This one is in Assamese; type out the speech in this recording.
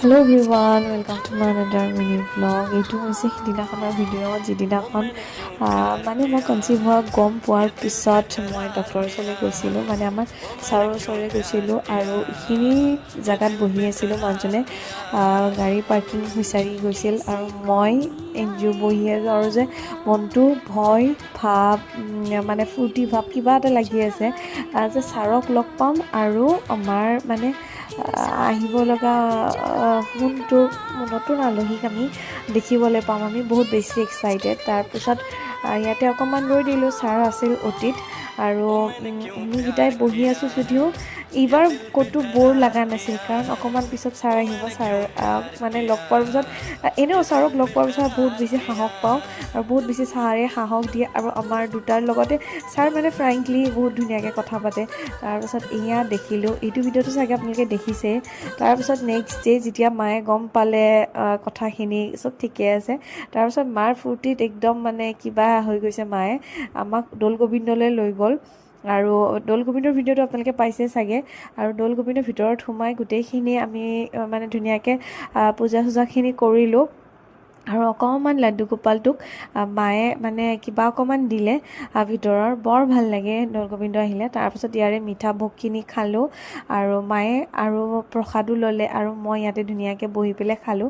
Hello everyone, welcome to my another mini vlog. এইটো হৈছে সিদিনাখনৰ ভিডিঅ' যিদিনাখন মই কনচিভ হোৱা গম পোৱাৰ পিছত মই ডক্টৰৰ ওচৰলৈ গৈছিলোঁ, আমাৰ ছাৰৰ ওচৰলৈ গৈছিলোঁ আৰু এইখিনি জেগাত বহি আছিলোঁ। মানুহজনে গাড়ী পাৰ্কিং বিচাৰি গৈছিল আৰু মই এনজিঅ বহি আছোঁ আৰু যে মনটো ভয় ভাৱ ফূৰ্তি ভাৱ কিবা এটা লাগি আছে যে ছাৰক লগ পাম আৰু আমাৰ আহিব লগা নতুন আলহীক আমি দেখিবলৈ পাম। আমি বহুত বেছি এক্সাইটেড। তাৰপিছত ইয়াতে অকণমান ৰৈ দিলোঁ। ছাৰ আছিল অতীত আৰু আমিকেইটাই বহি আছোঁ যদিও এইবাৰ ক'তো ব'ৰ লগা নাছিল, কাৰণ অকণমান পিছত ছাৰ আহিব। ছাৰ লগ পোৱাৰ পিছত এনেও ছাৰক লগ পোৱাৰ পিছত বহুত বেছি সাহস পাওঁ আৰু বহুত বেছি ছাৰে সাহস দিয়ে আৰু আমাৰ দুটাৰ লগতে ছাৰ ফ্ৰেংকলি বহুত ধুনীয়াকৈ কথা পাতে। তাৰপিছত এয়া দেখিলোঁ, এইটো ভিডিঅ'টো চাগে আপোনালোকে দেখিছে। তাৰপিছত নেক্সট ডে যেতিয়া মায়ে গম পালে কথাখিনি চব ঠিকে আছে, তাৰপিছত মাৰ ফূৰ্তিত একদম কিবা হৈ গৈছে। মায়ে আমাক দৌল গোবিন্দলৈ লৈ গ'ল আৰু দৌল গোবিন্দৰ ভিডিঅ'টো আপোনালোকে পাইছে চাগে। আৰু দৌল গোবিন্দৰ ভিতৰত সোমাই গোটেইখিনি আমি ধুনীয়াকৈ পূজা চূজাখিনি কৰিলোঁ আৰু অকণমান লাড্ডু গোপালটোক মায়ে কিবা অকণমান দিলে ভিতৰৰ। বৰ ভাল লাগে দৌল গোবিন্দ আহিলে। তাৰপিছত ইয়াৰে মিঠা ভোগখিনি খালোঁ আৰু মায়ে আৰু প্ৰসাদো ল'লে আৰু মই ইয়াতে ধুনীয়াকৈ বহি পেলাই খালোঁ।